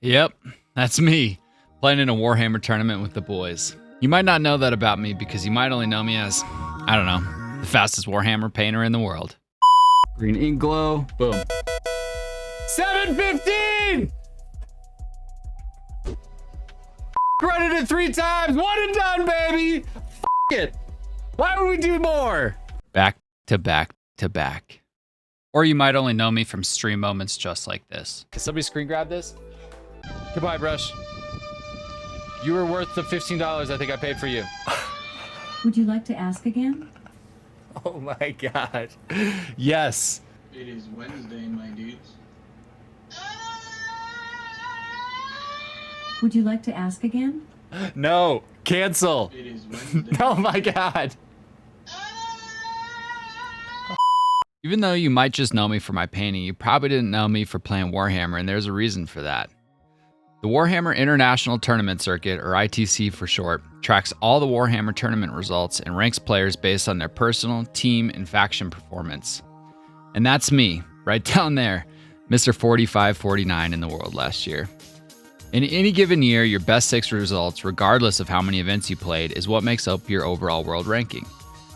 Yep, that's me, playing in a Warhammer tournament with the boys. You might not know that about me because you might only know me as, I don't know, the fastest Warhammer painter in the world. Green ink glow, boom. 715! Running it 3 times, 1 and done, baby! It. Why would we do more? Back to back to back. Or you might only know me from stream moments just like this. Can somebody screen grab this? Goodbye, Brush. You were worth the $15 I think I paid for you. Would you like to ask again? Oh my God. Yes. It is Wednesday, my dudes. Would you like to ask again? No. Cancel. It is Wednesday. Oh my God. Even though you might just know me for my painting, you probably didn't know me for playing Warhammer, and there's a reason for that. The Warhammer International Tournament Circuit, or ITC for short, tracks all the Warhammer tournament results and ranks players based on their personal, team, and faction performance. And that's me, right down there, Mr. 45-49 in the world last year. In any given year, your best 6 results, regardless of how many events you played, is what makes up your overall world ranking.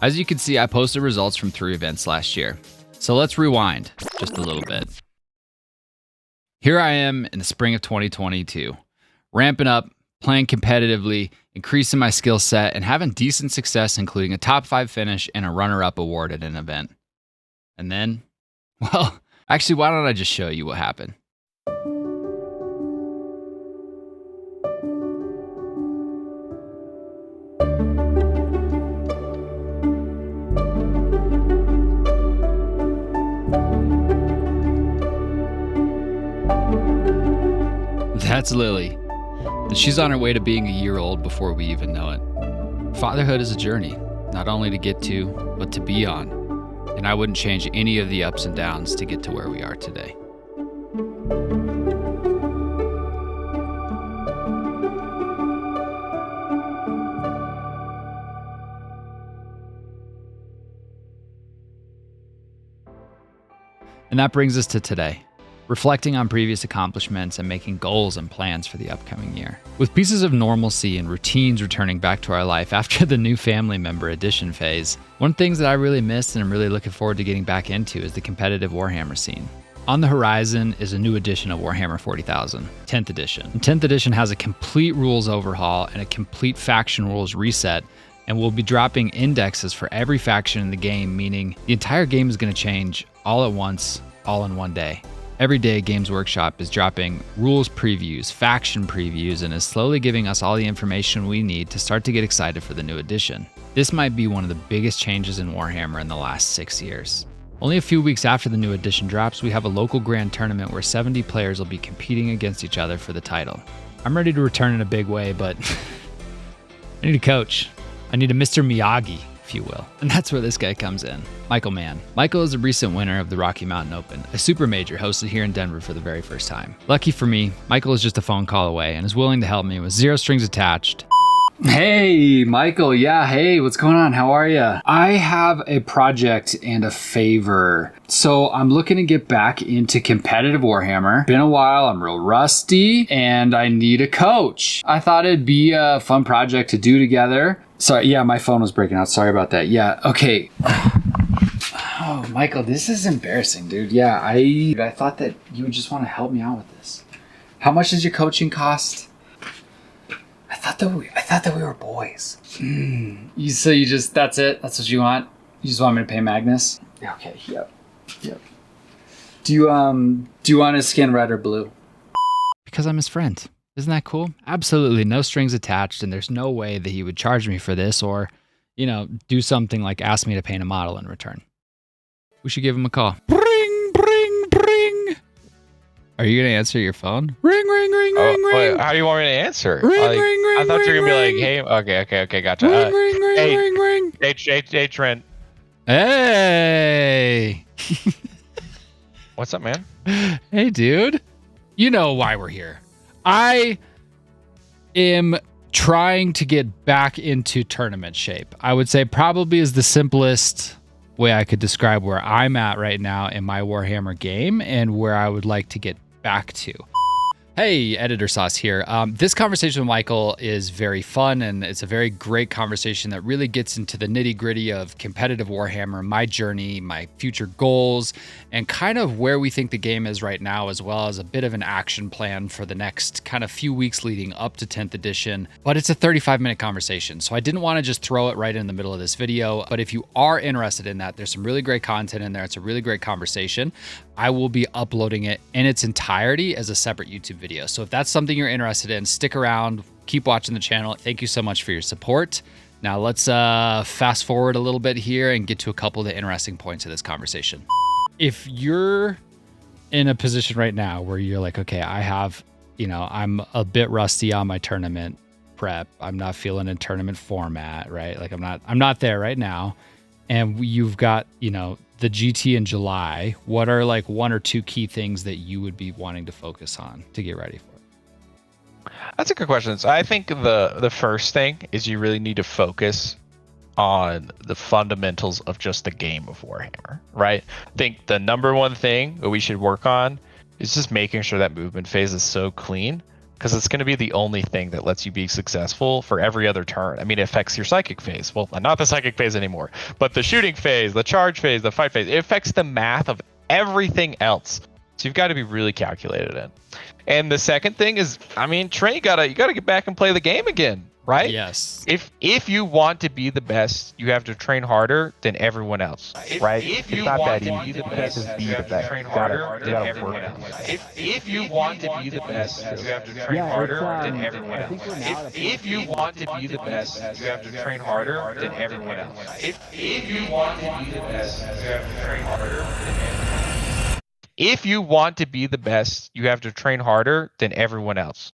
As you can see, I posted results from 3 events last year. So let's rewind just a little bit. Here I am in the spring of 2022, ramping up, playing competitively, increasing my skill set, and having decent success, including a top 5 finish and a runner-up award at an event. And then, well, actually, why don't I just show you what happened? That's Lily, and she's on her way to being a year old before we even know it. Fatherhood is a journey, not only to get to, but to be on, and I wouldn't change any of the ups and downs to get to where we are today. And that brings us to today. Reflecting on previous accomplishments and making goals and plans for the upcoming year. With pieces of normalcy and routines returning back to our life after the new family member addition phase, one of the things that I really missed and I'm really looking forward to getting back into is the competitive Warhammer scene. On the horizon is a new edition of Warhammer 40,000, 10th edition. And 10th edition has a complete rules overhaul and a complete faction rules reset, and we'll be dropping indexes for every faction in the game, meaning the entire game is going to change all at once, all in one day. Every day, Games Workshop is dropping rules previews, faction previews, and is slowly giving us all the information we need to start to get excited for the new edition. This might be one of the biggest changes in Warhammer in the last 6 years. Only a few weeks after the new edition drops, we have a local grand tournament where 70 players will be competing against each other for the title. I'm ready to return in a big way, but I need a coach. I need a Mr. Miyagi, if you will. And that's where this guy comes in, Michael Mann. Michael is a recent winner of the Rocky Mountain Open, a super major hosted here in Denver for the very first time. Lucky for me, Michael is just a phone call away and is willing to help me with 0 strings attached. Hey, Michael. Yeah, hey, what's going on? How are you? I have a project and a favor. So I'm looking to get back into competitive Warhammer. Been a while, I'm real rusty, and I need a coach. I thought it'd be a fun project to do together. Sorry, yeah, my phone was breaking out. Sorry about that. Yeah, okay. Oh, Michael, this is embarrassing, dude. Yeah, I thought that you would just want to help me out with this. How much does your coaching cost? I thought that we were boys. That's it? That's what you want? You just want me to pay Magnus? Okay, yep. Do you want his skin red or blue? Because I'm his friend. Isn't that cool? Absolutely no strings attached, and there's no way that he would charge me for this or, do something like ask me to paint a model in return. We should give him a call. Bring, bring, bring. Are you going to answer your phone? Ring, ring, ring, ring, ring. Wait, how do you want me to answer? Ring, ring, ring, I thought you were going to be ring. like, hey, okay, gotcha. Ring, ring, ring, hey, ring, ring. Hey, Trent. Hey. What's up, man? Hey, dude. You know why we're here. I am trying to get back into tournament shape. I would say probably is the simplest way I could describe where I'm at right now in my Warhammer game and where I would like to get back to. Hey, Editor Sauce here. This conversation with Michael is very fun, and it's a very great conversation that really gets into the nitty gritty of competitive Warhammer, my journey, my future goals, and kind of where we think the game is right now, as well as a bit of an action plan for the next kind of few weeks leading up to 10th edition. But it's a 35-minute conversation, so I didn't want to just throw it right in the middle of this video. But if you are interested in that, there's some really great content in there. It's a really great conversation. I will be uploading it in its entirety as a separate YouTube video. So if that's something you're interested in, stick around, keep watching the channel. Thank you so much for your support. Now let's fast forward a little bit here and get to a couple of the interesting points of this conversation. If you're in a position right now where you're like, okay, I have, I'm a bit rusty on my tournament prep. I'm not feeling in tournament format, right? Like I'm not there right now. And you've got, the GT in July. What are like one or two key things that you would be wanting to focus on to get ready for it? That's a good question. So I think the first thing is you really need to focus on the fundamentals of just the game of Warhammer, right? I think the number one thing that we should work on is just making sure that movement phase is so clean, because it's going to be the only thing that lets you be successful for every other turn. I mean, it affects your psychic phase. Well, not the psychic phase anymore, but the shooting phase, the charge phase, the fight phase. It affects the math of everything else. So you've got to be really calculated in. And the second thing is, Trey, you gotta get back and play the game again, right? Yes. If you want to be the best, you have to train harder than everyone else, right? It's not that easy. Be the best. You have to train harder than everyone else. If you want to be the best, you have to train harder than everyone else. If you want to be the best, you have to train harder than everyone else. If you want to be the best, you have to train harder than everyone else. If you want to be the best, you have to train harder than everyone else.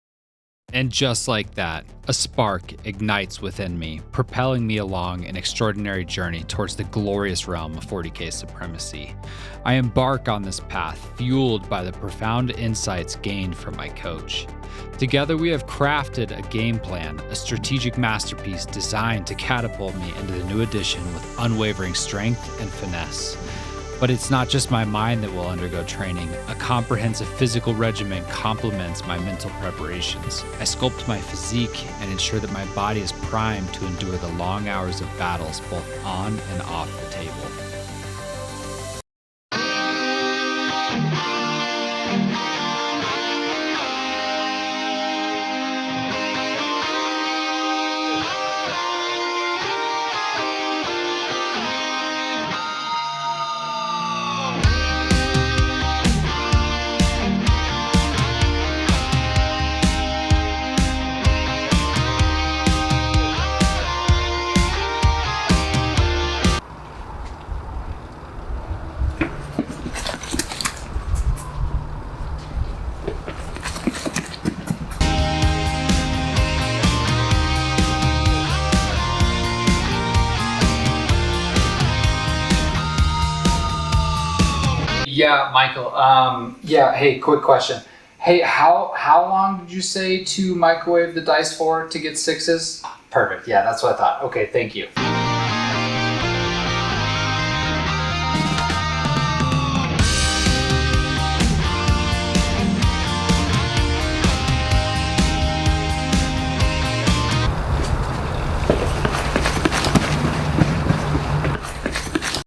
And just like that, a spark ignites within me, propelling me along an extraordinary journey towards the glorious realm of 40K supremacy. I embark on this path, fueled by the profound insights gained from my coach. Together, we have crafted a game plan, a strategic masterpiece designed to catapult me into the new edition with unwavering strength and finesse. But it's not just my mind that will undergo training. A comprehensive physical regimen complements my mental preparations. I sculpt my physique and ensure that my body is primed to endure the long hours of battles both on and off the table. Yeah, Michael. Hey, quick question. Hey, how long did you say to microwave the dice for to get sixes? Perfect. Yeah, that's what I thought. Okay, thank you.